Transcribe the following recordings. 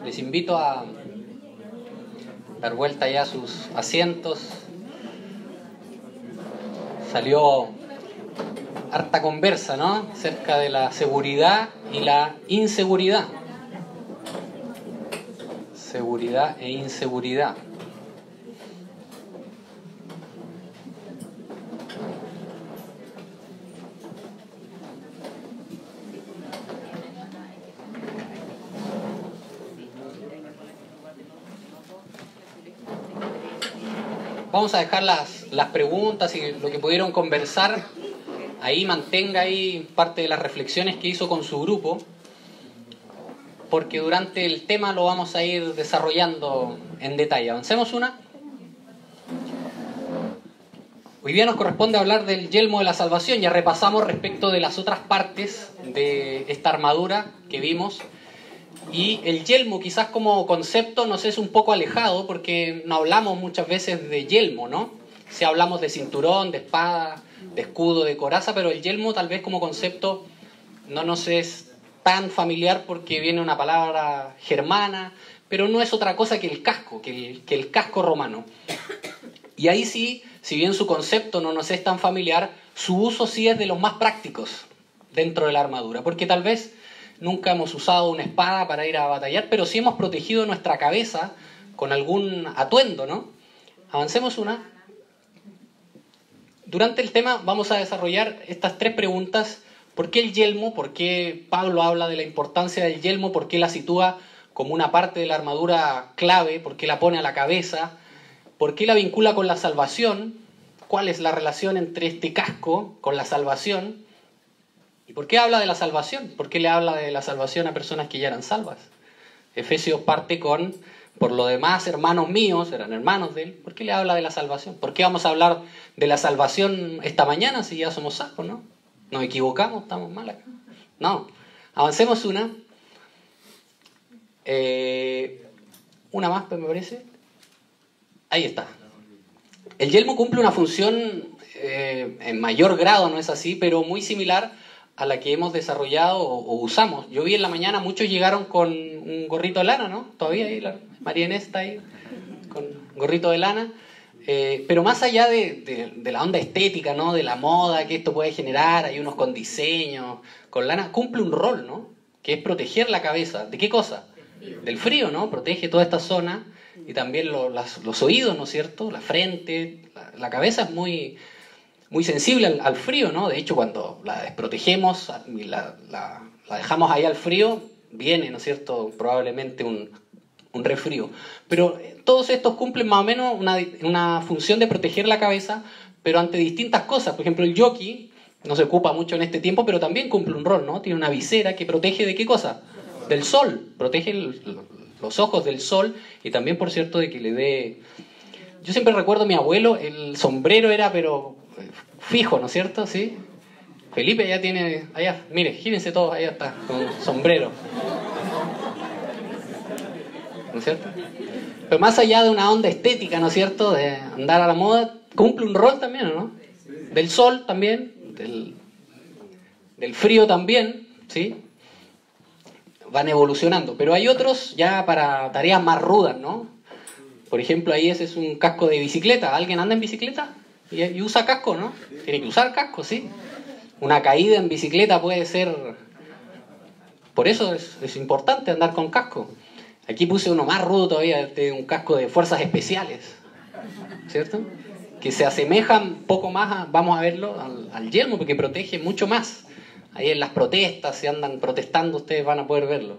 Les invito a dar vuelta ya a sus asientos. Salió harta conversa, ¿no? Acerca de la seguridad y la inseguridad. Seguridad e inseguridad. Vamos a dejar las preguntas y lo que pudieron conversar. Ahí mantenga ahí parte de las reflexiones que hizo con su grupo, porque durante el tema lo vamos a ir desarrollando en detalle. Avancemos una. Hoy día nos corresponde hablar del yelmo de la salvación. Ya repasamos respecto de las otras partes de esta armadura que vimos. Y el yelmo quizás como concepto nos es un poco alejado porque no hablamos muchas veces de yelmo, ¿no? Si hablamos de cinturón, de espada, de escudo, de coraza, pero el yelmo tal vez como concepto no nos es tan familiar porque viene una palabra germana, pero no es otra cosa que el casco, que el casco romano. Y ahí sí, si bien su concepto no nos es tan familiar, su uso sí es de los más prácticos dentro de la armadura, porque tal vez nunca hemos usado una espada para ir a batallar, pero sí hemos protegido nuestra cabeza con algún atuendo, ¿no? Avancemos una. Durante el tema vamos a desarrollar estas tres preguntas. ¿Por qué el yelmo? ¿Por qué Pablo habla de la importancia del yelmo? ¿Por qué la sitúa como una parte de la armadura clave? ¿Por qué la pone a la cabeza? ¿Por qué la vincula con la salvación? ¿Cuál es la relación entre este casco con la salvación? ¿Y por qué habla de la salvación? ¿Por qué le habla de la salvación a personas que ya eran salvas? Efesios parte con, por lo demás, hermanos míos, eran hermanos de él. ¿Por qué le habla de la salvación? ¿Por qué vamos a hablar de la salvación esta mañana si ya somos salvos, no? ¿Nos equivocamos? ¿Estamos mal acá? No. Avancemos una. Una más, me parece. Ahí está. El yelmo cumple una función en mayor grado, no es así, pero muy similar a la que hemos desarrollado o usamos. Yo vi en la mañana, muchos llegaron con un gorrito de lana, ¿no? Todavía ahí, María Inés está ahí, con gorrito de lana. Pero más allá de la onda estética, ¿no? De la moda que esto puede generar, hay unos con diseño, con lana, cumple un rol, ¿no? Que es proteger la cabeza. ¿De qué cosa? Del frío, ¿no? Protege toda esta zona y también los oídos, ¿no es cierto? La frente, la cabeza es muy sensible al frío, ¿no? De hecho, cuando la desprotegemos y la dejamos ahí al frío, viene, ¿no es cierto?, probablemente un resfrío. Pero todos estos cumplen más o menos una función de proteger la cabeza, pero ante distintas cosas. Por ejemplo, el jockey no se ocupa mucho en este tiempo, pero también cumple un rol, ¿no? Tiene una visera que protege ¿de qué cosa? Del sol. Protege los ojos del sol y también, por cierto, de que le dé... Yo siempre recuerdo a mi abuelo, el sombrero era, pero... fijo, ¿no es cierto? ¿Sí? Felipe ya tiene... allá, mire, gírense todos, allá está, con sombrero. ¿No es cierto? Pero más allá de una onda estética, ¿no es cierto? De andar a la moda, cumple un rol también, ¿no? Del sol también, del frío también, ¿sí? Van evolucionando. Pero hay otros ya para tareas más rudas, ¿no? Por ejemplo, ahí ese es un casco de bicicleta. ¿Alguien anda en bicicleta? Y usa casco, ¿no? Tiene que usar casco, sí. Una caída en bicicleta puede ser... Por eso es importante andar con casco. Aquí puse uno más rudo todavía, un casco de fuerzas especiales, ¿cierto? Que se asemeja un poco más, vamos a verlo, al yelmo, porque protege mucho más. Ahí en las protestas, si andan protestando, ustedes van a poder verlo.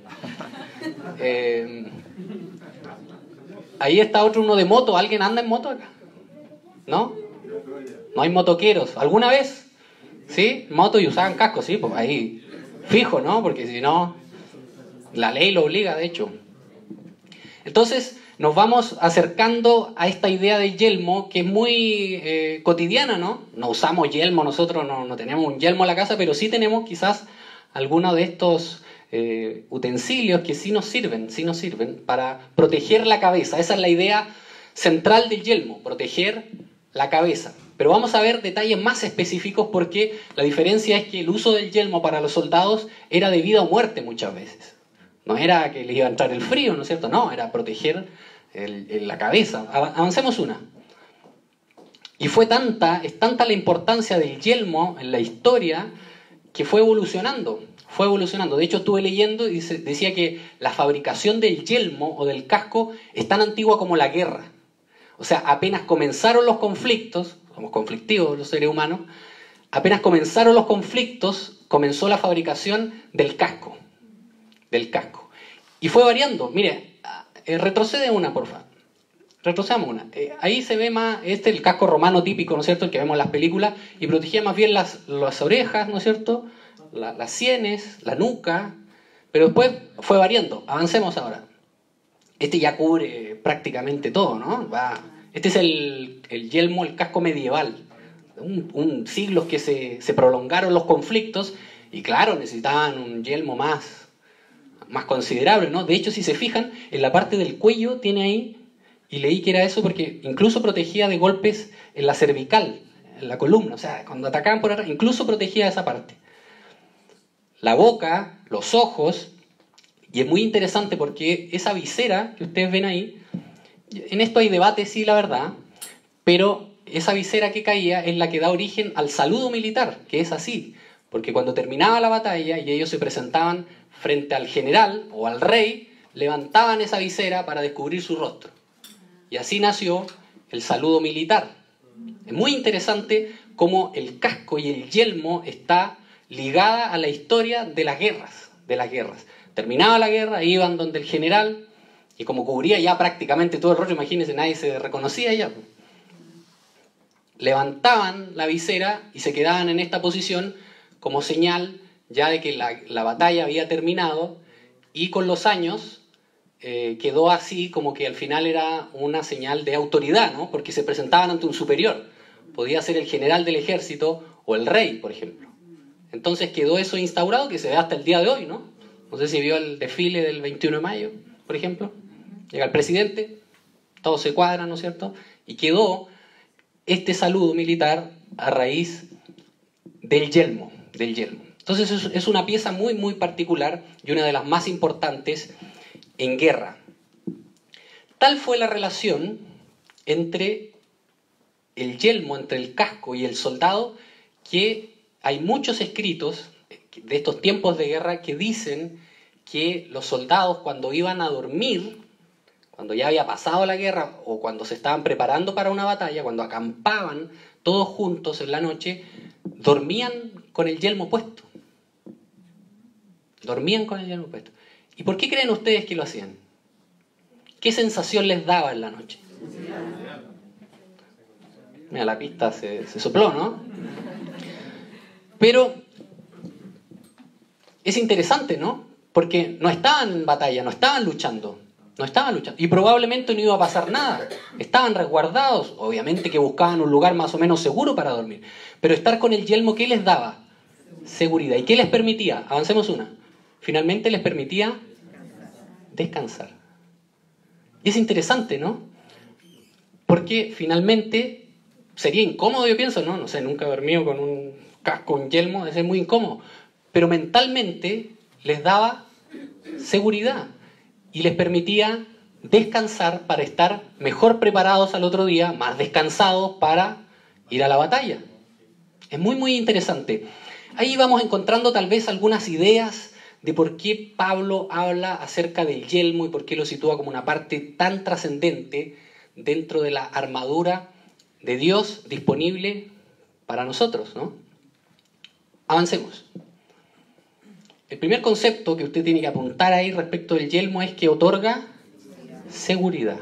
Ahí está otro, uno de moto. ¿Alguien anda en moto acá? ¿No? No hay motoqueros. ¿Alguna vez? ¿Sí? Moto y usaban casco, sí, pues ahí fijo, ¿no? Porque si no, la ley lo obliga, de hecho. Entonces, nos vamos acercando a esta idea del yelmo, que es muy cotidiana, ¿no? No usamos yelmo, nosotros no tenemos un yelmo en la casa, pero sí tenemos quizás algunos de estos utensilios que sí nos sirven para proteger la cabeza. Esa es la idea central del yelmo, proteger la cabeza. Pero vamos a ver detalles más específicos porque la diferencia es que el uso del yelmo para los soldados era de vida o muerte muchas veces. No era que les iba a entrar el frío, ¿no es cierto? No, era proteger la cabeza. Avancemos una. Y es tanta la importancia del yelmo en la historia que fue evolucionando. Fue evolucionando. De hecho, estuve leyendo y decía que la fabricación del yelmo o del casco es tan antigua como la guerra. O sea, apenas comenzaron los conflictos, somos conflictivos los seres humanos, apenas comenzaron los conflictos, comenzó la fabricación del casco. Del casco. Y fue variando. Mire, retrocede una, por favor. Retrocedamos una. Ahí se ve más, el casco romano típico, ¿no es cierto?, el que vemos en las películas, y protegía más bien las orejas, ¿no es cierto?, las sienes, la nuca, pero después fue variando. Avancemos ahora. Este ya cubre prácticamente todo, ¿no? Este es el yelmo, el casco medieval. Siglos que se prolongaron los conflictos, y claro, necesitaban un yelmo más considerable, ¿no? De hecho, si se fijan, en la parte del cuello tiene ahí, y leí que era eso porque incluso protegía de golpes en la cervical, en la columna, o sea, cuando atacaban por atrás, incluso protegía esa parte. La boca, los ojos, y es muy interesante porque esa visera que ustedes ven ahí, en esto hay debate, sí, la verdad, pero esa visera que caía es la que da origen al saludo militar, que es así, porque cuando terminaba la batalla y ellos se presentaban frente al general o al rey, levantaban esa visera para descubrir su rostro. Y así nació el saludo militar. Es muy interesante cómo el casco y el yelmo está ligada a la historia de las guerras. Terminaba la guerra, iban donde el general, y como cubría ya prácticamente todo el rostro, imagínense, nadie se reconocía ya. Levantaban la visera y se quedaban en esta posición como señal ya de que la batalla había terminado, y con los años quedó así como que al final era una señal de autoridad, ¿no? Porque se presentaban ante un superior. Podía ser el general del ejército o el rey, por ejemplo. Entonces quedó eso instaurado que se ve hasta el día de hoy, ¿no? No sé si vio el desfile del 21 de mayo, por ejemplo. Llega el presidente, todos se cuadran, ¿no es cierto? Y quedó este saludo militar a raíz del yelmo. Entonces es una pieza muy, muy particular y una de las más importantes en guerra. Tal fue la relación entre el yelmo, entre el casco y el soldado, que hay muchos escritos de estos tiempos de guerra que dicen que los soldados, cuando iban a dormir, cuando ya había pasado la guerra o cuando se estaban preparando para una batalla, cuando acampaban todos juntos en la noche, dormían con el yelmo puesto. ¿Y por qué creen ustedes que lo hacían? ¿Qué sensación les daba en la noche? Mira, la pista se sopló, ¿no? Pero es interesante, ¿no? Porque no estaban en batalla, no estaban luchando. Y probablemente no iba a pasar nada. Estaban resguardados. Obviamente que buscaban un lugar más o menos seguro para dormir. Pero estar con el yelmo, ¿qué les daba? Seguridad. ¿Y qué les permitía? Avancemos una. Finalmente les permitía descansar. Y es interesante, ¿no? Porque finalmente sería incómodo, yo pienso, ¿no? No sé, nunca he dormido con un casco, un yelmo, debe ser muy incómodo. Pero mentalmente les daba seguridad y les permitía descansar para estar mejor preparados al otro día, más descansados para ir a la batalla. Es muy, muy interesante. Ahí vamos encontrando tal vez algunas ideas de por qué Pablo habla acerca del yelmo y por qué lo sitúa como una parte tan trascendente dentro de la armadura de Dios disponible para nosotros, ¿no? Avancemos. El primer concepto que usted tiene que apuntar ahí respecto del yelmo es que otorga seguridad.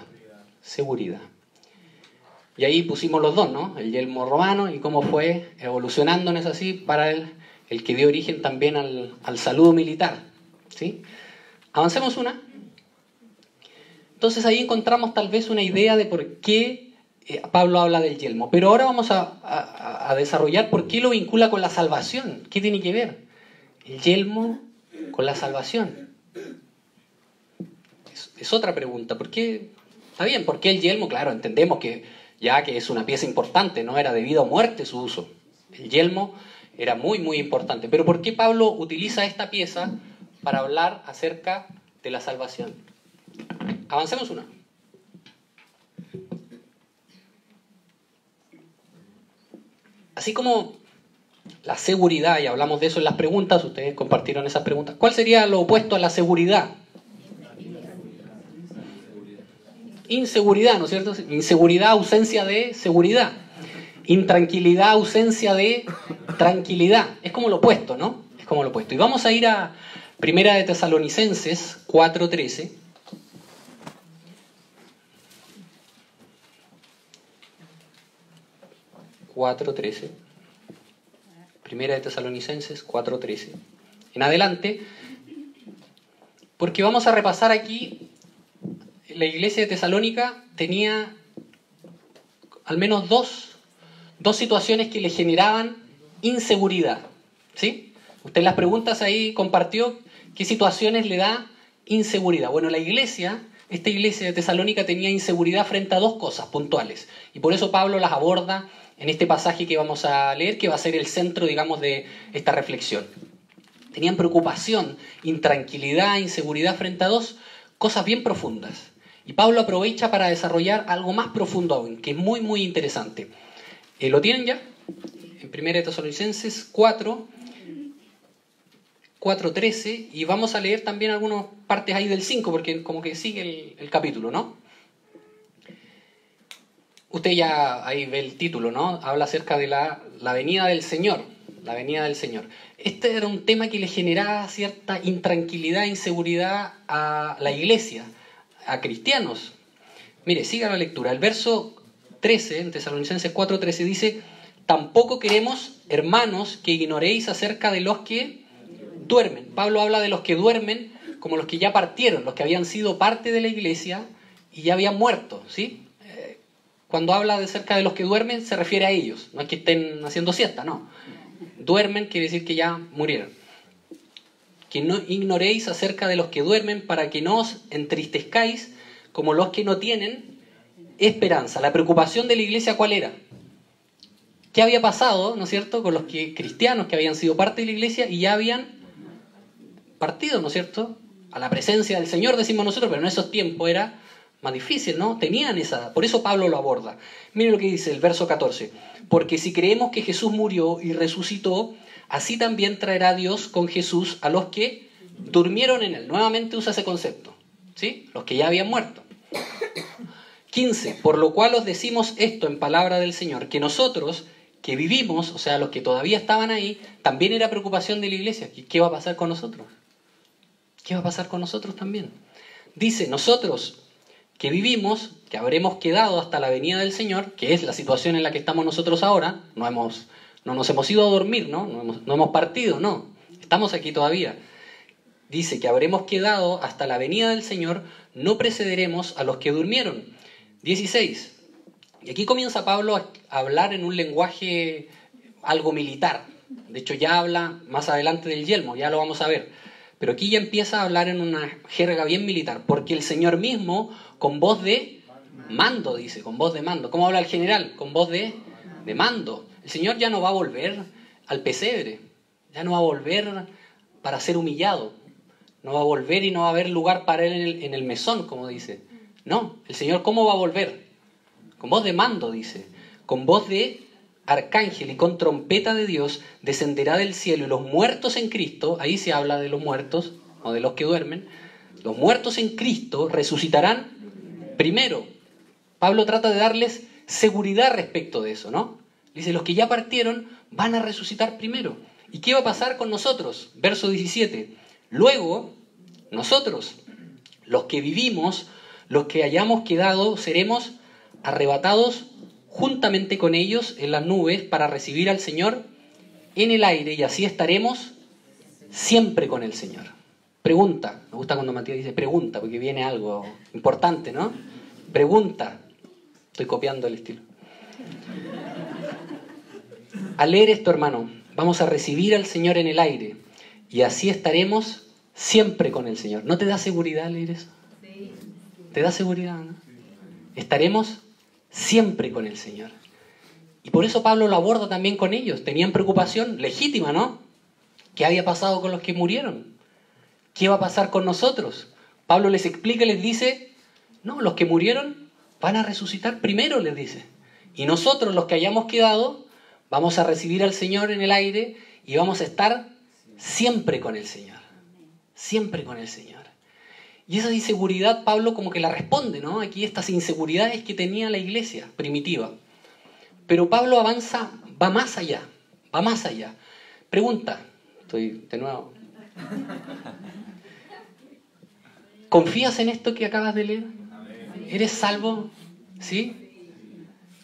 Y ahí pusimos los dos, ¿no? El yelmo romano y cómo fue evolucionando, ¿no es así?, para el que dio origen también al saludo militar, ¿sí? Avancemos una. Entonces ahí encontramos tal vez una idea de por qué Pablo habla del yelmo. Pero ahora vamos a desarrollar por qué lo vincula con la salvación. ¿Qué tiene que ver el yelmo con la salvación? Es otra pregunta. ¿Por qué? Está bien, ¿por qué el yelmo? Claro, entendemos que ya que es una pieza importante, no era de vida o muerte su uso. El yelmo era muy, muy importante. Pero ¿por qué Pablo utiliza esta pieza para hablar acerca de la salvación. Avancemos una. Así como la seguridad, y hablamos de eso en las preguntas, ustedes compartieron esas preguntas. ¿Cuál sería lo opuesto a la seguridad? Inseguridad, ¿no es cierto? Inseguridad, ausencia de seguridad. Intranquilidad, ausencia de tranquilidad. Es como lo opuesto, ¿no? Es como lo opuesto. Y vamos a ir a Primera de Tesalonicenses 4:13. Primera de Tesalonicenses 4:13. En adelante, porque vamos a repasar aquí, la iglesia de Tesalónica tenía al menos dos situaciones que le generaban inseguridad. ¿Sí? Usted en las preguntas ahí compartió qué situaciones le da inseguridad. Bueno, esta iglesia de Tesalónica tenía inseguridad frente a dos cosas puntuales. Y por eso Pablo las aborda en este pasaje que vamos a leer, que va a ser el centro, digamos, de esta reflexión. Tenían preocupación, intranquilidad, inseguridad frente a dos cosas bien profundas. Y Pablo aprovecha para desarrollar algo más profundo aún, que es muy, muy interesante. ¿Lo tienen ya? En 1 Tesalonicenses 4:13, y vamos a leer también algunas partes ahí del 5, porque como que sigue el capítulo, ¿no? Usted ya ahí ve el título, ¿no? Habla acerca de la venida del Señor. La venida del Señor. Este era un tema que le generaba cierta intranquilidad, inseguridad a la iglesia, a cristianos. Mire, siga la lectura. El verso 13, en Tesalonicenses 4:13, dice: tampoco queremos, hermanos, que ignoréis acerca de los que duermen. Pablo habla de los que duermen como los que ya partieron, los que habían sido parte de la iglesia y ya habían muerto, ¿sí? Cuando habla acerca de los que duermen, se refiere a ellos. No es que estén haciendo siesta, no. Duermen quiere decir que ya murieron. Que no ignoréis acerca de los que duermen, para que no os entristezcáis como los que no tienen esperanza. La preocupación de la iglesia, ¿cuál era? ¿Qué había pasado, no es cierto?, con los cristianos que habían sido parte de la iglesia y ya habían partido, ¿no es cierto?, a la presencia del Señor, decimos nosotros, pero en esos tiempos era más difícil, ¿no? Tenían esa... Por eso Pablo lo aborda. Miren lo que dice el verso 14. Porque si creemos que Jesús murió y resucitó, así también traerá Dios con Jesús a los que durmieron en él. Nuevamente usa ese concepto, ¿sí? Los que ya habían muerto. 15. Por lo cual os decimos esto en palabra del Señor, que nosotros que vivimos, o sea, los que todavía estaban ahí, también era preocupación de la iglesia. ¿Qué va a pasar con nosotros? ¿Qué va a pasar con nosotros también? Dice, nosotros que vivimos, que habremos quedado hasta la venida del Señor, que es la situación en la que estamos nosotros ahora, no nos hemos ido a dormir, ¿no? No hemos partido, no, estamos aquí todavía. Dice que habremos quedado hasta la venida del Señor, no precederemos a los que durmieron. 16. Y aquí comienza Pablo a hablar en un lenguaje algo militar. De hecho ya habla más adelante del yelmo, ya lo vamos a ver. Pero aquí ya empieza a hablar en una jerga bien militar, porque el Señor mismo, con voz de mando, dice, con voz de mando. ¿Cómo habla el general? Con voz de mando. El Señor ya no va a volver al pesebre, ya no va a volver para ser humillado, no va a volver y no va a haber lugar para él en el mesón, como dice. No, el Señor, ¿cómo va a volver? Con voz de mando, dice, con voz de arcángel y con trompeta de Dios descenderá del cielo, y los muertos en Cristo, ahí se habla de los muertos, o de los que duermen, los muertos en Cristo resucitarán primero. Pablo trata de darles seguridad respecto de eso, ¿no? Dice, los que ya partieron van a resucitar primero. ¿Y qué va a pasar con nosotros? Verso 17. Luego, nosotros, los que vivimos, los que hayamos quedado, seremos arrebatados juntamente con ellos en las nubes para recibir al Señor en el aire, y así estaremos siempre con el Señor. Pregunta. Me gusta cuando Matías dice pregunta, porque viene algo importante, ¿no? Pregunta. Estoy copiando el estilo. Al leer esto, hermano, vamos a recibir al Señor en el aire y así estaremos siempre con el Señor. ¿No te da seguridad leer eso? Sí. ¿Te da seguridad, no? Estaremos siempre con el Señor. Y por eso Pablo lo aborda también con ellos. Tenían preocupación legítima, ¿no? ¿Qué había pasado con los que murieron? ¿Qué va a pasar con nosotros? Pablo les explica y les dice, no, los que murieron van a resucitar primero, les dice. Y nosotros, los que hayamos quedado, vamos a recibir al Señor en el aire y vamos a estar siempre con el Señor. Siempre con el Señor. Y esa inseguridad Pablo como que la responde, ¿no? Aquí estas inseguridades que tenía la iglesia primitiva. Pero Pablo avanza, va más allá, va más allá. Pregunta, estoy de nuevo. ¿Confías en esto que acabas de leer? ¿Eres salvo? ¿Sí?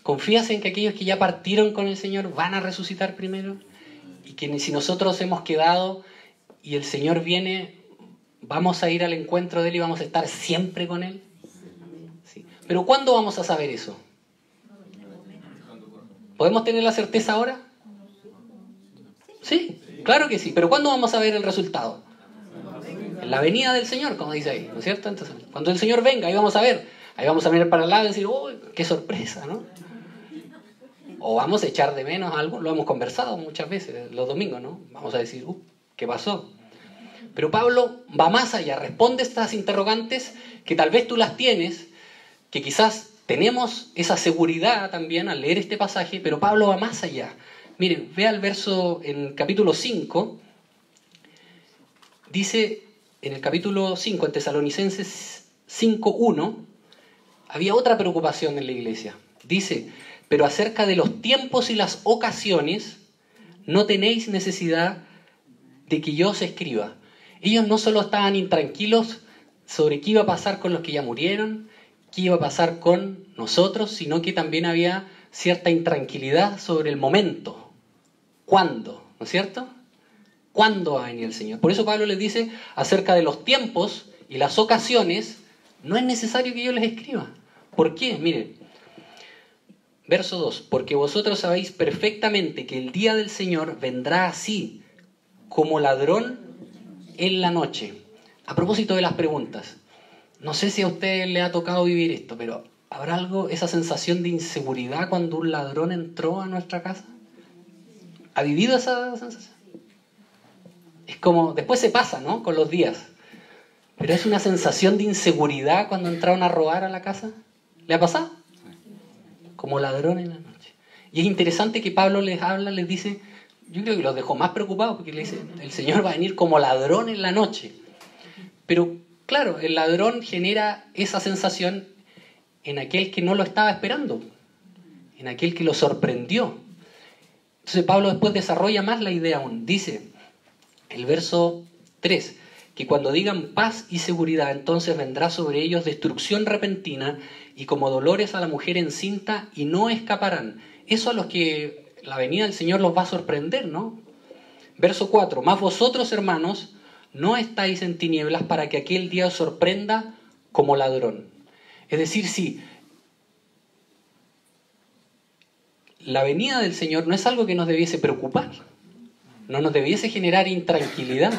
¿Confías en que aquellos que ya partieron con el Señor van a resucitar primero? Y que si nosotros hemos quedado y el Señor viene, vamos a ir al encuentro de Él y vamos a estar siempre con Él. ¿Sí? Pero ¿cuándo vamos a saber eso? ¿Podemos tener la certeza ahora? Sí, claro que sí. Pero ¿cuándo vamos a ver el resultado? En la venida del Señor, como dice ahí, ¿no es cierto? Entonces, cuando el Señor venga, ahí vamos a ver. Ahí vamos a mirar para el lado y decir, ¡oh, qué sorpresa!, ¿no? O vamos a echar de menos algo, lo hemos conversado muchas veces los domingos, ¿no? Vamos a decir, ¿qué pasó? Pero Pablo va más allá, responde estas interrogantes que tal vez tú las tienes, que quizás tenemos esa seguridad también al leer este pasaje, pero Pablo va más allá. Miren, vea el verso en capítulo 5, dice en el capítulo 5, en Tesalonicenses 5:1, había otra preocupación en la iglesia. Dice, pero acerca de los tiempos y las ocasiones, no tenéis necesidad de que yo os escriba. Ellos no solo estaban intranquilos sobre qué iba a pasar con los que ya murieron, qué iba a pasar con nosotros, sino que también había cierta intranquilidad sobre el momento. ¿Cuándo? ¿No es cierto? ¿Cuándo va a venir el Señor? Por eso Pablo les dice, acerca de los tiempos y las ocasiones, no es necesario que yo les escriba. ¿Por qué? Miren, verso 2, porque vosotros sabéis perfectamente que el día del Señor vendrá así, como ladrón en la noche. A propósito de las preguntas, no sé si a usted le ha tocado vivir esto, pero ¿habrá algo, esa sensación de inseguridad cuando un ladrón entró a nuestra casa? ¿Ha vivido esa sensación? Es como, después se pasa, ¿no? Con los días. Pero es una sensación de inseguridad cuando entraron a robar a la casa. ¿Le ha pasado? Como ladrón en la noche. Y es interesante que Pablo les habla, les dice, yo creo que los dejó más preocupados porque le dice, el Señor va a venir como ladrón en la noche. Pero claro, el ladrón genera esa sensación en aquel que no lo estaba esperando, en aquel que lo sorprendió. Entonces Pablo después desarrolla más la idea aún. Dice, el verso 3, que cuando digan paz y seguridad, entonces vendrá sobre ellos destrucción repentina y como dolores a la mujer encinta y no escaparán. Eso a los que la venida del Señor los va a sorprender, ¿no? Verso 4, mas vosotros, hermanos, no estáis en tinieblas para que aquel día os sorprenda como ladrón. Es decir, si la venida del Señor no es algo que nos debiese preocupar, no nos debiese generar intranquilidad.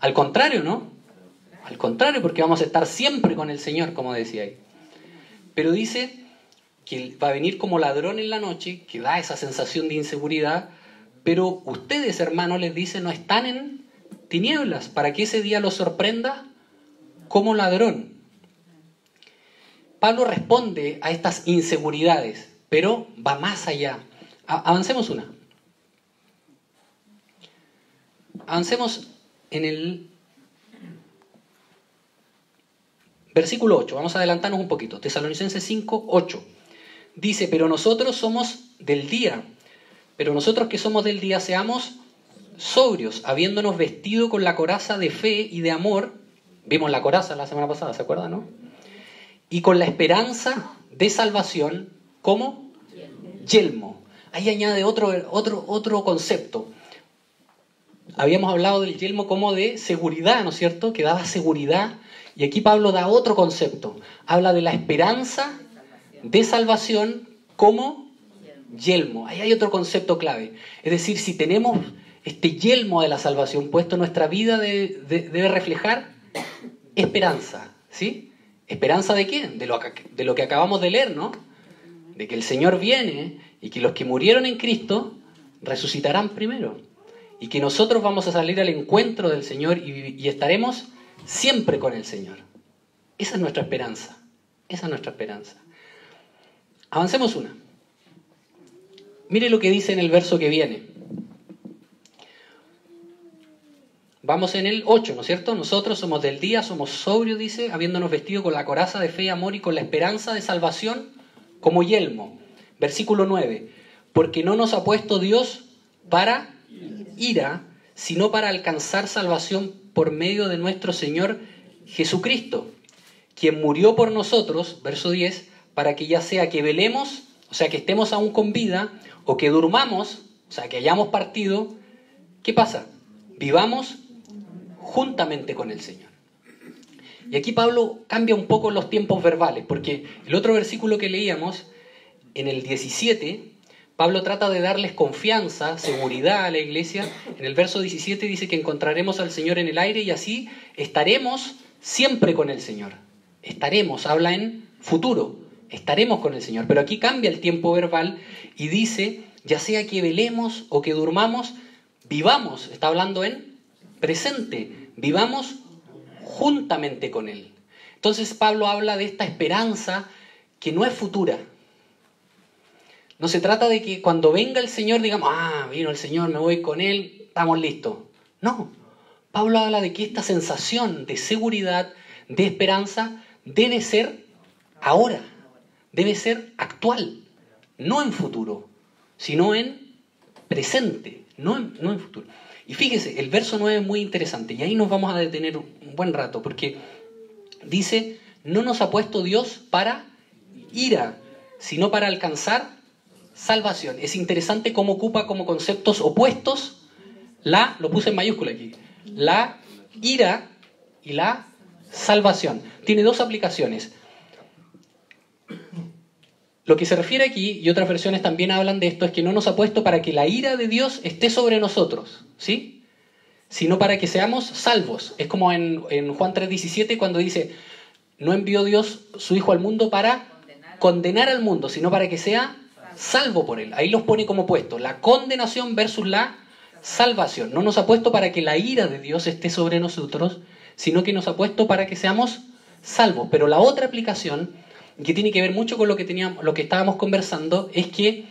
Al contrario, ¿no? Al contrario, porque vamos a estar siempre con el Señor, como decía ahí. Pero dice que va a venir como ladrón en la noche, que da esa sensación de inseguridad, pero ustedes, hermanos, les dice, no están en tinieblas, para que ese día los sorprenda como ladrón. Pablo responde a estas inseguridades, pero va más allá. Avancemos una. Avancemos en el versículo 8. Vamos a adelantarnos un poquito. Tesalonicenses 5, 8. Dice, pero nosotros somos del día. Pero nosotros que somos del día seamos sobrios, habiéndonos vestido con la coraza de fe y de amor. Vimos la coraza la semana pasada, ¿se acuerdan, no? Y con la esperanza de salvación, ¿cómo? Yelmo. Ahí añade otro concepto. Habíamos hablado del yelmo como de seguridad, ¿no es cierto? Que daba seguridad. Y aquí Pablo da otro concepto. Habla de la esperanza de salvación como yelmo. Ahí hay otro concepto clave. Es decir, si tenemos este yelmo de la salvación puesto, nuestra vida debe reflejar esperanza. ¿Sí? ¿Esperanza de qué? De lo que acabamos de leer, ¿no? De que el Señor viene y que los que murieron en Cristo resucitarán primero. Y que nosotros vamos a salir al encuentro del Señor y estaremos siempre con el Señor. Esa es nuestra esperanza. Esa es nuestra esperanza. Avancemos una. Mire lo que dice en el verso que viene. Vamos en el 8, ¿no es cierto? Nosotros somos del día, somos sobrios, dice, habiéndonos vestido con la coraza de fe y amor y con la esperanza de salvación como yelmo. Versículo 9. Porque no nos ha puesto Dios para ira, sino para alcanzar salvación por medio de nuestro Señor Jesucristo, quien murió por nosotros, verso 10, para que ya sea que velemos, o sea, que estemos aún con vida, o que durmamos, o sea, que hayamos partido, ¿qué pasa? Vivamos juntamente con el Señor. Y aquí Pablo cambia un poco los tiempos verbales, porque el otro versículo que leíamos, en el 17, Pablo trata de darles confianza, seguridad a la iglesia. En el verso 17 dice que encontraremos al Señor en el aire y así estaremos siempre con el Señor. Estaremos, habla en futuro, estaremos con el Señor. Pero aquí cambia el tiempo verbal y dice, ya sea que velemos o que durmamos, vivamos, está hablando en presente, vivamos juntamente con Él. Entonces Pablo habla de esta esperanza que no es futura. No se trata de que cuando venga el Señor digamos, vino el Señor, me voy con Él, estamos listos. No, Pablo habla de que esta sensación de seguridad, de esperanza, debe ser ahora, debe ser actual, no en futuro, sino en presente, no en futuro. Y fíjese, el verso 9 es muy interesante y ahí nos vamos a detener un buen rato porque dice, no nos ha puesto Dios para ira, sino para alcanzar salvación. Es interesante cómo ocupa como conceptos opuestos lo puse en mayúscula aquí, la ira y la salvación. Tiene dos aplicaciones. Lo que se refiere aquí, y otras versiones también hablan de esto, es que no nos ha puesto para que la ira de Dios esté sobre nosotros, ¿sí? Sino para que seamos salvos. Es como en Juan 3:17 cuando dice, no envió Dios su Hijo al mundo para condenar al mundo, sino para que sea salvo por él. Ahí los pone como puesto, la condenación versus la salvación. No nos ha puesto para que la ira de Dios esté sobre nosotros, sino que nos ha puesto para que seamos salvos. Pero la otra aplicación, que tiene que ver mucho con lo que estábamos conversando, es que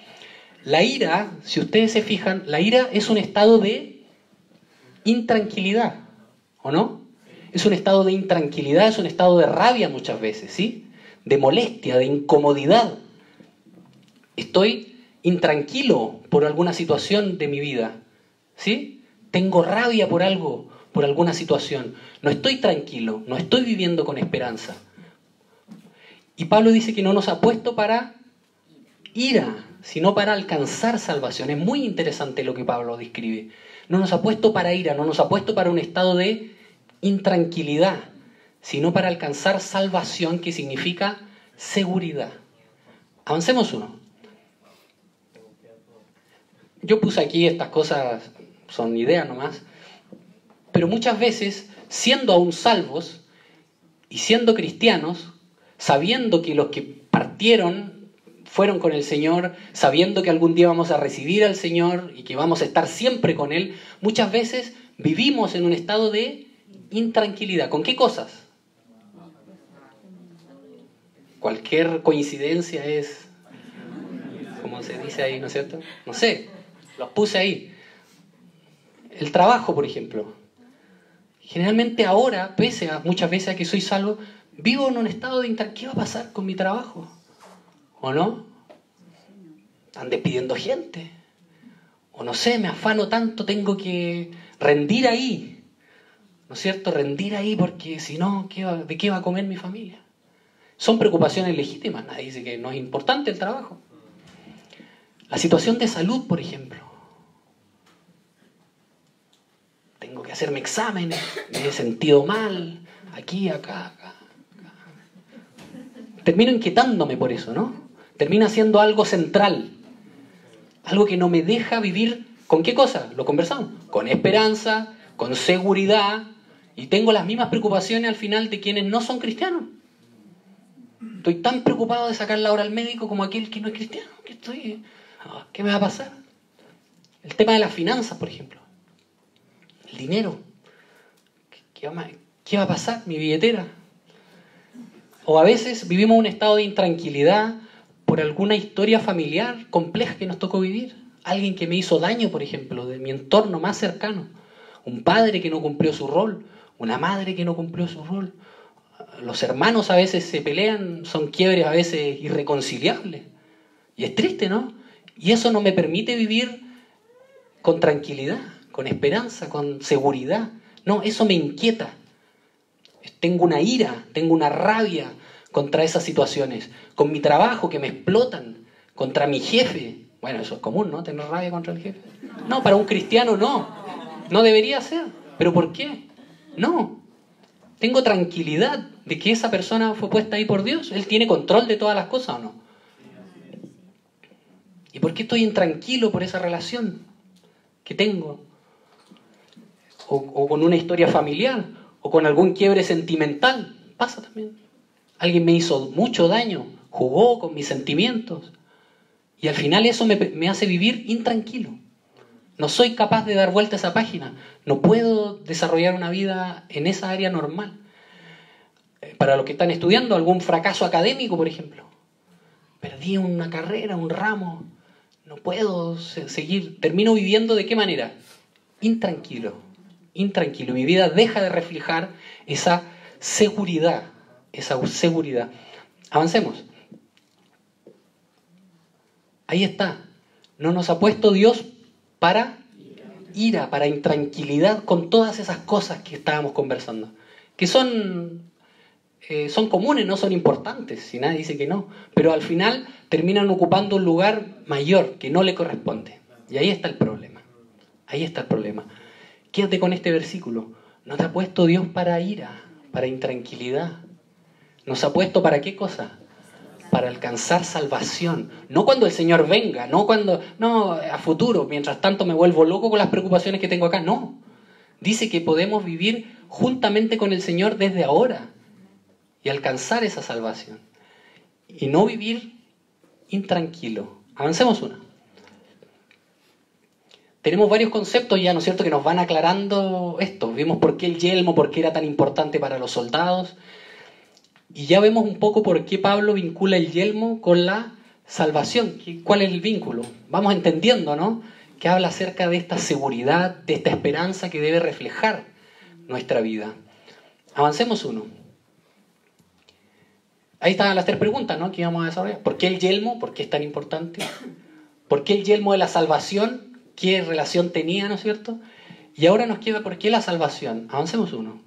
la ira, si ustedes se fijan, la ira es un estado de intranquilidad, ¿o no? Es un estado de intranquilidad, es un estado de rabia muchas veces, ¿sí? De molestia, de incomodidad. Estoy intranquilo por alguna situación de mi vida, ¿sí? Tengo rabia por algo, por alguna situación. No estoy tranquilo, no estoy viviendo con esperanza. Y Pablo dice que no nos ha puesto para ira, sino para alcanzar salvación. Es muy interesante lo que Pablo describe. No nos ha puesto para ira, no nos ha puesto para un estado de intranquilidad, sino para alcanzar salvación, que significa seguridad. Avancemos uno. Yo puse aquí estas cosas, son ideas nomás, pero muchas veces, siendo aún salvos y siendo cristianos, sabiendo que los que partieron fueron con el Señor, sabiendo que algún día vamos a recibir al Señor y que vamos a estar siempre con Él, muchas veces vivimos en un estado de intranquilidad. ¿Con qué cosas? Cualquier coincidencia es, como se dice ahí, ¿no es cierto? No sé, los puse ahí. El trabajo, por ejemplo. Generalmente ahora, muchas veces a que soy salvo, vivo en un estado de intranquilidad. ¿Qué va a pasar con mi trabajo? ¿O no? Están despidiendo gente. O no sé, me afano tanto, tengo que rendir ahí. ¿No es cierto? Rendir ahí porque si no, ¿de qué va a comer mi familia? Son preocupaciones legítimas. Nadie dice que no es importante el trabajo. La situación de salud, por ejemplo. Tengo que hacerme exámenes, me he sentido mal, aquí, acá. Termino inquietándome por eso, ¿no? Termina siendo algo central. Algo que no me deja vivir, ¿con qué cosa? Lo conversamos. Con esperanza, con seguridad, y tengo las mismas preocupaciones al final de quienes no son cristianos. Estoy tan preocupado de sacar la hora al médico como aquel que no es cristiano. ¿Qué me va a pasar? El tema de las finanzas, por ejemplo. El dinero. ¿Qué va a pasar? Mi billetera. O a veces vivimos un estado de intranquilidad por alguna historia familiar compleja que nos tocó vivir. Alguien que me hizo daño, por ejemplo, de mi entorno más cercano. Un padre que no cumplió su rol, una madre que no cumplió su rol. Los hermanos a veces se pelean, son quiebres a veces irreconciliables. Y es triste, ¿no? Y eso no me permite vivir con tranquilidad, con esperanza, con seguridad. No, eso me inquieta. Tengo una ira, tengo una rabia contra esas situaciones. Con mi trabajo, que me explotan. Contra mi jefe. Bueno, eso es común, ¿no? Tener rabia contra el jefe. No, para un cristiano no. No debería ser. ¿Pero por qué? No. Tengo tranquilidad de que esa persona fue puesta ahí por Dios. Él tiene control de todas las cosas, ¿o no? ¿Y por qué estoy intranquilo por esa relación que tengo? O con una historia familiar, o con algún quiebre sentimental. Pasa también. Alguien me hizo mucho daño, jugó con mis sentimientos. Y al final eso me hace vivir intranquilo. No soy capaz de dar vuelta a esa página. No puedo desarrollar una vida en esa área normal. Para los que están estudiando, algún fracaso académico, por ejemplo. Perdí una carrera, un ramo. No puedo seguir. Termino viviendo ¿de qué manera? Intranquilo. Intranquilo. Mi vida deja de reflejar esa seguridad. Esa seguridad. Avancemos. Ahí está. No nos ha puesto Dios para ira, para intranquilidad con todas esas cosas que estábamos conversando. Que son comunes, no son importantes, si nadie dice que no. Pero al final terminan ocupando un lugar mayor que no le corresponde. Y ahí está el problema. Ahí está el problema. Quédate con este versículo. No te ha puesto Dios para ira, para intranquilidad. ¿Nos ha puesto para qué cosa? Para alcanzar salvación. No cuando el Señor venga, no a futuro, mientras tanto me vuelvo loco con las preocupaciones que tengo acá. No. Dice que podemos vivir juntamente con el Señor desde ahora y alcanzar esa salvación. Y no vivir intranquilo. Avancemos una. Tenemos varios conceptos ya, ¿no es cierto?, que nos van aclarando esto. Vimos por qué el yelmo, por qué era tan importante para los soldados. Y ya vemos un poco por qué Pablo vincula el yelmo con la salvación. ¿Cuál es el vínculo? Vamos entendiendo, ¿no? Que habla acerca de esta seguridad, de esta esperanza que debe reflejar nuestra vida. Avancemos uno. Ahí están las tres preguntas, ¿no?, que íbamos a desarrollar. ¿Por qué el yelmo? ¿Por qué es tan importante? ¿Por qué el yelmo de la salvación? ¿Qué relación tenía, no es cierto? Y ahora nos queda ¿por qué la salvación? Avancemos uno.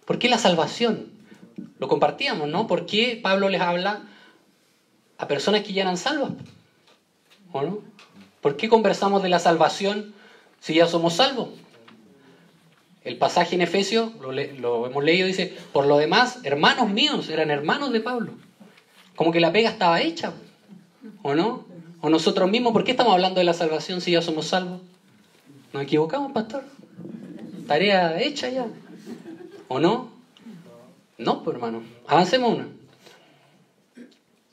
¿Por qué la salvación? Lo compartíamos, ¿no? ¿Por qué Pablo les habla a personas que ya eran salvas? ¿O no? ¿Por qué conversamos de la salvación si ya somos salvos? El pasaje en Efesios, lo hemos leído, dice, por lo demás, hermanos míos, eran hermanos de Pablo. Como que la pega estaba hecha, ¿o no? O nosotros mismos, ¿por qué estamos hablando de la salvación si ya somos salvos? ¿Nos equivocamos, pastor? Tarea hecha ya, ¿o no? No, pues hermano, avancemos una.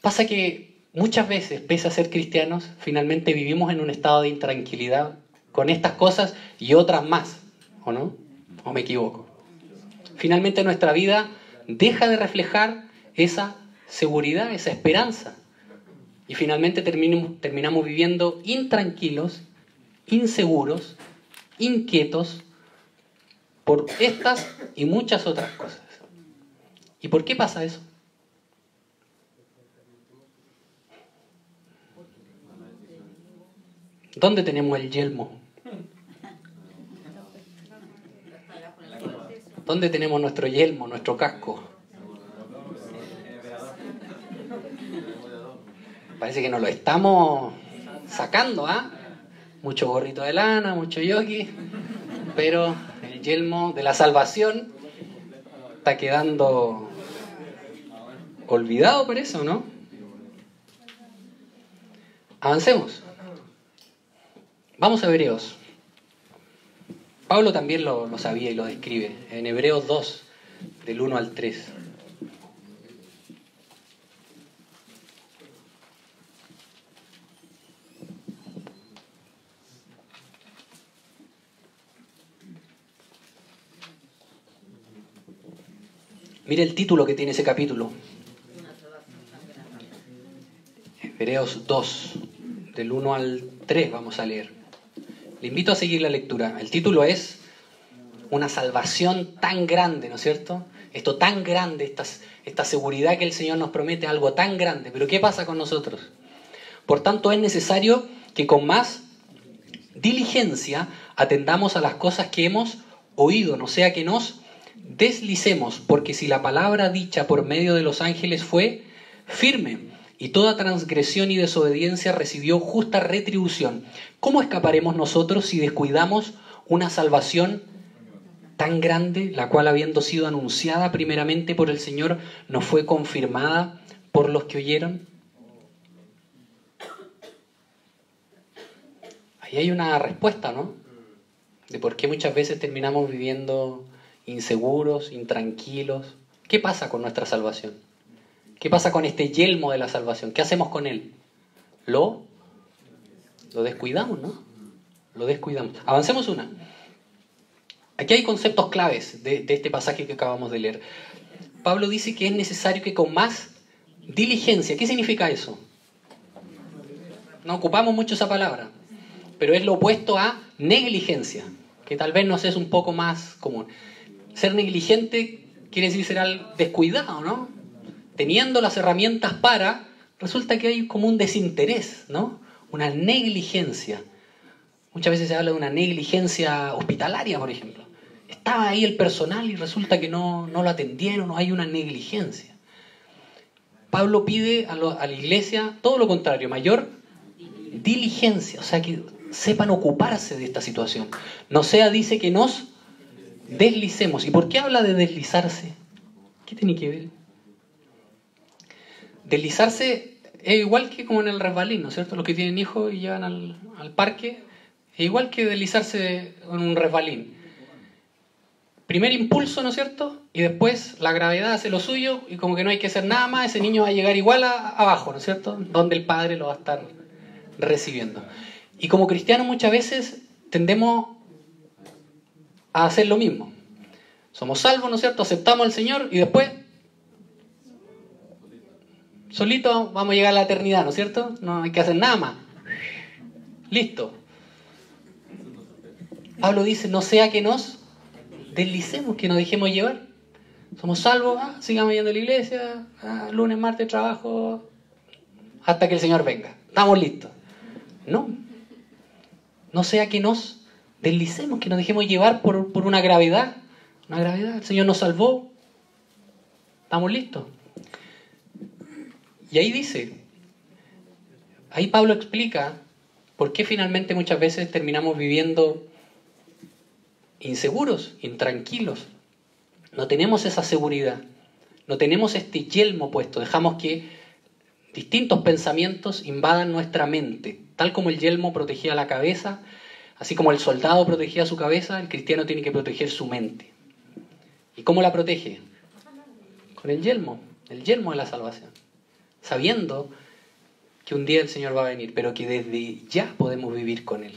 Pasa que muchas veces, pese a ser cristianos, finalmente vivimos en un estado de intranquilidad con estas cosas y otras más, ¿o no? ¿O me equivoco? Finalmente nuestra vida deja de reflejar esa seguridad, esa esperanza. Y finalmente terminamos viviendo intranquilos, inseguros, inquietos por estas y muchas otras cosas. ¿Y por qué pasa eso? ¿Dónde tenemos el yelmo? ¿Dónde tenemos nuestro yelmo, nuestro casco? Parece que nos lo estamos sacando, ¿ah? Mucho gorrito de lana, mucho yogi, pero el yelmo de la salvación está quedando olvidado por eso, ¿no? Avancemos. Vamos a Hebreos. Pablo también lo sabía y lo describe en Hebreos 2, del 1 al 3. Mire el título que tiene ese capítulo. Hebreos 2, del 1 al 3 vamos a leer. Le invito a seguir la lectura. El título es una salvación tan grande, ¿no es cierto? Esto tan grande, esta seguridad que el Señor nos promete, algo tan grande. Pero ¿qué pasa con nosotros? Por tanto, es necesario que con más diligencia atendamos a las cosas que hemos oído, no sea que nos deslicemos, porque si la palabra dicha por medio de los ángeles fue firme, y toda transgresión y desobediencia recibió justa retribución, ¿cómo escaparemos nosotros si descuidamos una salvación tan grande, la cual, habiendo sido anunciada primeramente por el Señor, nos fue confirmada por los que oyeron? Ahí hay una respuesta, ¿no? De por qué muchas veces terminamos viviendo inseguros, intranquilos. ¿Qué pasa con nuestra salvación? ¿Qué pasa con este yelmo de la salvación? ¿Qué hacemos con él? Lo descuidamos, ¿no? Lo descuidamos. Avancemos una. Aquí hay conceptos claves de este pasaje que acabamos de leer. Pablo dice que es necesario que con más diligencia. ¿Qué significa eso? No ocupamos mucho esa palabra, pero es lo opuesto a negligencia, que tal vez nos es un poco más común. Ser negligente quiere decir ser descuidado, ¿no? Teniendo las herramientas para, resulta que hay como un desinterés, ¿no? Una negligencia. Muchas veces se habla de una negligencia hospitalaria, por ejemplo. Estaba ahí el personal y resulta que no lo atendieron, no hay una negligencia. Pablo pide a la iglesia todo lo contrario, mayor diligencia, o sea, que sepan ocuparse de esta situación. No sea, dice, que nos deslicemos. ¿Y por qué habla de deslizarse? ¿Qué tiene que ver? Deslizarse es igual que como en el resbalín, ¿no es cierto? Los que tienen hijos y llevan al parque, es igual que deslizarse en un resbalín. Primer impulso, ¿no es cierto? Y después la gravedad hace lo suyo y como que no hay que hacer nada más, ese niño va a llegar igual abajo, ¿no es cierto? Donde el padre lo va a estar recibiendo. Y como cristianos muchas veces tendemos a hacer lo mismo. Somos salvos, ¿no es cierto? Aceptamos al Señor y después solito vamos a llegar a la eternidad, ¿no es cierto? No hay que hacer nada más. Listo. Pablo dice, no sea que nos deslicemos, que nos dejemos llevar. Somos salvos, sigamos yendo a la iglesia, lunes, martes, trabajo, hasta que el Señor venga. Estamos listos. No sea que nos deslicemos, que nos dejemos llevar por una gravedad. Una gravedad, el Señor nos salvó. Estamos listos. Y ahí dice, ahí Pablo explica por qué finalmente muchas veces terminamos viviendo inseguros, intranquilos. No tenemos esa seguridad, no tenemos este yelmo puesto, dejamos que distintos pensamientos invadan nuestra mente. Tal como el yelmo protegía la cabeza, así como el soldado protegía su cabeza, el cristiano tiene que proteger su mente. ¿Y cómo la protege? Con el yelmo de la salvación. Sabiendo que un día el Señor va a venir, pero que desde ya podemos vivir con Él.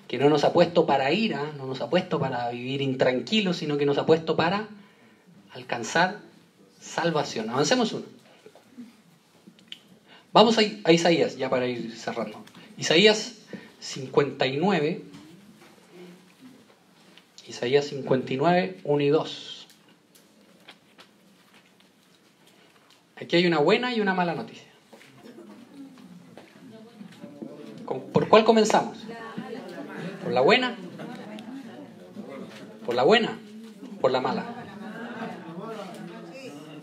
Que no nos ha puesto para ira, no nos ha puesto para vivir intranquilos, sino que nos ha puesto para alcanzar salvación. Avancemos uno. Vamos a Isaías, ya para ir cerrando. Isaías 59. Isaías 59, 1 y 2. Aquí hay una buena y una mala noticia. ¿Por cuál comenzamos? ¿Por la buena? ¿Por la buena? ¿Por la mala?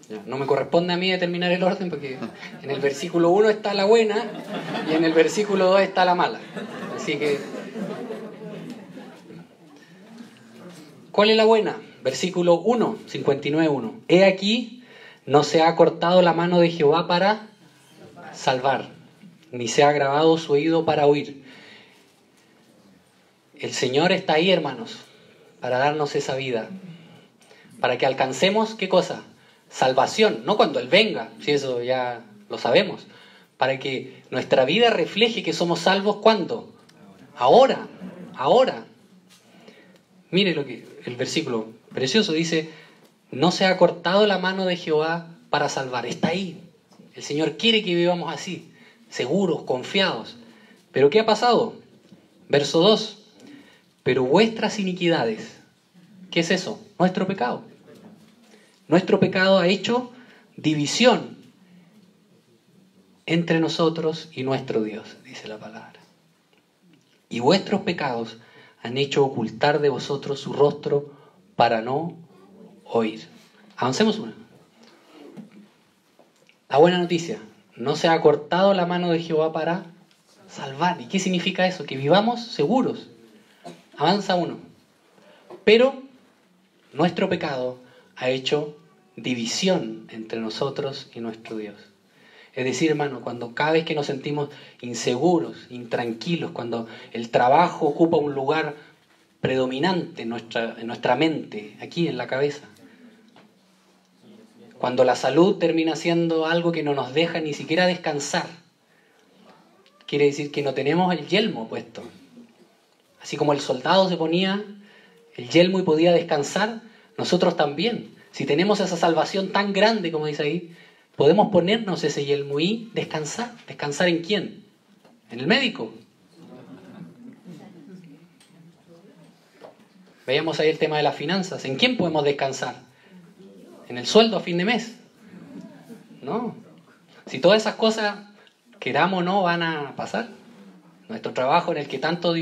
Ya, no me corresponde a mí determinar el orden porque en el versículo 1 está la buena y en el versículo 2 está la mala. Así que, ¿cuál es la buena? Versículo 1, 59:1. He aquí, no se ha cortado la mano de Jehová para salvar, ni se ha agravado su oído para oír. El Señor está ahí, hermanos, para darnos esa vida, para que alcancemos, ¿qué cosa? Salvación, no cuando Él venga, si eso ya lo sabemos, para que nuestra vida refleje que somos salvos, ¿cuándo? Ahora. Mire lo que el versículo precioso dice, no se ha cortado la mano de Jehová para salvar, está ahí. El Señor quiere que vivamos así, seguros, confiados. ¿Pero qué ha pasado? Verso 2. Pero vuestras iniquidades, ¿qué es eso? Nuestro pecado. Nuestro pecado ha hecho división entre nosotros y nuestro Dios, dice la palabra. Y vuestros pecados han hecho ocultar de vosotros su rostro para no oír. Avancemos una. La buena noticia, no se ha cortado la mano de Jehová para salvar. ¿Y qué significa eso? Que vivamos seguros. Avanza uno. Pero nuestro pecado ha hecho división entre nosotros y nuestro Dios. Es decir, hermano, cuando cada vez que nos sentimos inseguros, intranquilos, cuando el trabajo ocupa un lugar predominante en nuestra mente, aquí en la cabeza, cuando la salud termina siendo algo que no nos deja ni siquiera descansar, quiere decir que no tenemos el yelmo puesto. Así como el soldado se ponía el yelmo y podía descansar, nosotros también. Si tenemos esa salvación tan grande, como dice ahí, podemos ponernos ese yelmo y descansar. ¿Descansar en quién? ¿En el médico? Veíamos ahí el tema de las finanzas. ¿En quién podemos descansar? ¿En el sueldo a fin de mes? No. Si todas esas cosas, queramos o no, van a pasar. Nuestro trabajo en el que tanto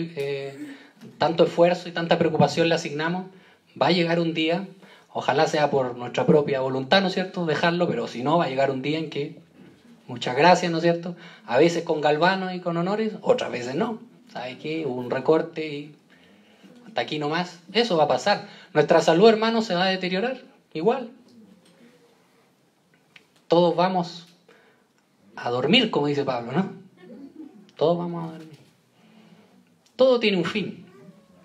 esfuerzo y tanta preocupación le asignamos, va a llegar un día, ojalá sea por nuestra propia voluntad, ¿no es cierto?, dejarlo, pero si no, va a llegar un día en que, muchas gracias, ¿no es cierto?, a veces con galvanos y con honores, otras veces no. ¿Sabe qué? Hubo un recorte y hasta aquí nomás. Eso va a pasar. Nuestra salud, hermano, se va a deteriorar igual. Todos vamos a dormir, como dice Pablo, ¿no? Todos vamos a dormir. Todo tiene un fin.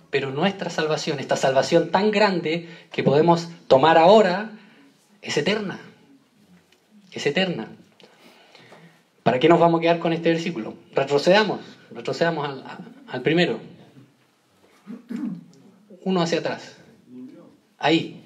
Pero nuestra salvación, esta salvación tan grande que podemos tomar ahora, es eterna. Es eterna. ¿Para qué nos vamos a quedar con este versículo? Retrocedamos al primero. Uno hacia atrás. Ahí.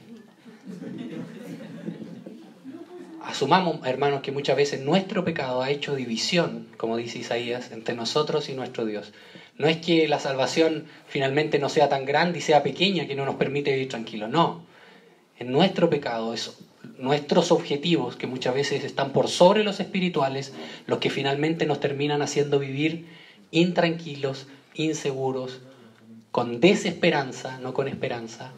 Asumamos, hermanos, que muchas veces nuestro pecado ha hecho división, como dice Isaías, entre nosotros y nuestro Dios. No es que la salvación finalmente no sea tan grande y sea pequeña que no nos permite vivir tranquilos. No. En nuestro pecado, nuestros objetivos, que muchas veces están por sobre los espirituales, los que finalmente nos terminan haciendo vivir intranquilos, inseguros, con desesperanza, no con esperanza,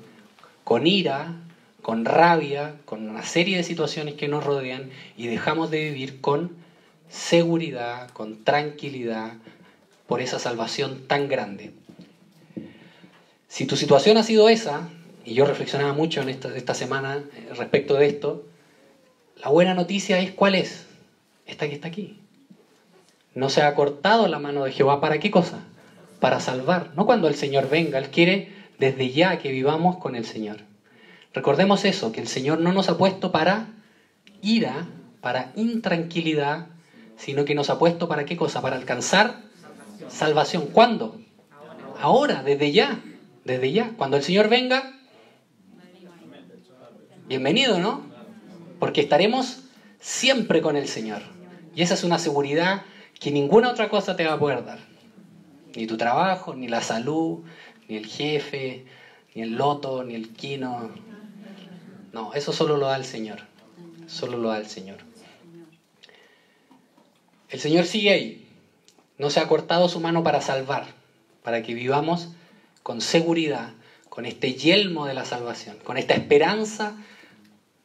con ira, con rabia, con una serie de situaciones que nos rodean y dejamos de vivir con seguridad, con tranquilidad, por esa salvación tan grande. Si tu situación ha sido esa, y yo reflexionaba mucho en esta semana respecto de esto, la buena noticia es, ¿cuál es? Esta que está aquí. No se ha cortado la mano de Jehová, ¿para qué cosa? Para salvar. No cuando el Señor venga, Él quiere desde ya que vivamos con el Señor. Recordemos eso, que el Señor no nos ha puesto para ira, para intranquilidad, sino que nos ha puesto ¿para qué cosa? Para alcanzar salvación. ¿Cuándo? Ahora, desde ya. Desde ya. Cuando el Señor venga, bienvenido, ¿no? Porque estaremos siempre con el Señor. Y esa es una seguridad que ninguna otra cosa te va a poder dar. Ni tu trabajo, ni la salud, ni el jefe, ni el loto, ni el quino. No, eso solo lo da el Señor. Solo lo da el Señor. El Señor sigue ahí. No se ha cortado su mano para salvar, para que vivamos con seguridad, con este yelmo de la salvación, con esta esperanza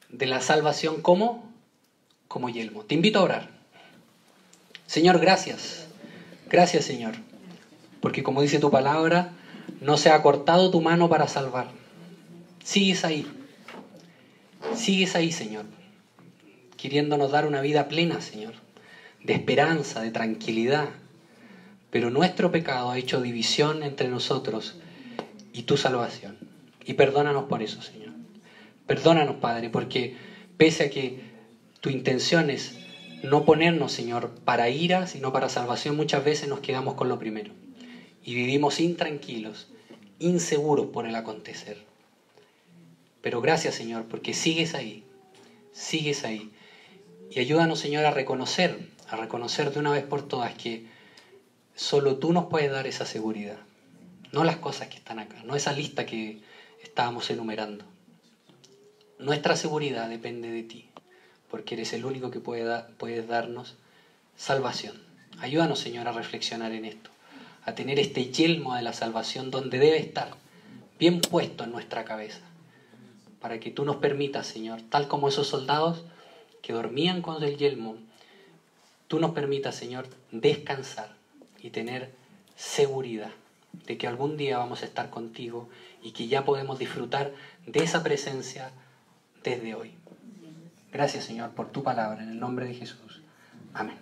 de la salvación como yelmo. Te invito a orar. Señor, gracias. Gracias, Señor. Porque como dice tu palabra, no se ha cortado tu mano para salvar. Sigues ahí. Sigues ahí, Señor. Queriéndonos dar una vida plena, Señor. De esperanza, de tranquilidad. Pero nuestro pecado ha hecho división entre nosotros y tu salvación. Y perdónanos por eso, Señor. Perdónanos, Padre, porque pese a que tu intención es no ponernos, Señor, para ira, sino para salvación, muchas veces nos quedamos con lo primero. Y vivimos intranquilos, inseguros por el acontecer. Pero gracias, Señor, porque sigues ahí. Sigues ahí. Y ayúdanos, Señor, a reconocer a reconocer de una vez por todas que solo tú nos puedes dar esa seguridad, no las cosas que están acá, no esa lista que estábamos enumerando. Nuestra seguridad depende de ti, porque eres el único que puedes darnos salvación. Ayúdanos, Señor, a reflexionar en esto, a tener este yelmo de la salvación donde debe estar, bien puesto en nuestra cabeza, para que tú nos permitas, Señor, tal como esos soldados que dormían con el yelmo, tú nos permitas, Señor, descansar y tener seguridad de que algún día vamos a estar contigo y que ya podemos disfrutar de esa presencia desde hoy. Gracias, Señor, por tu palabra, en el nombre de Jesús. Amén.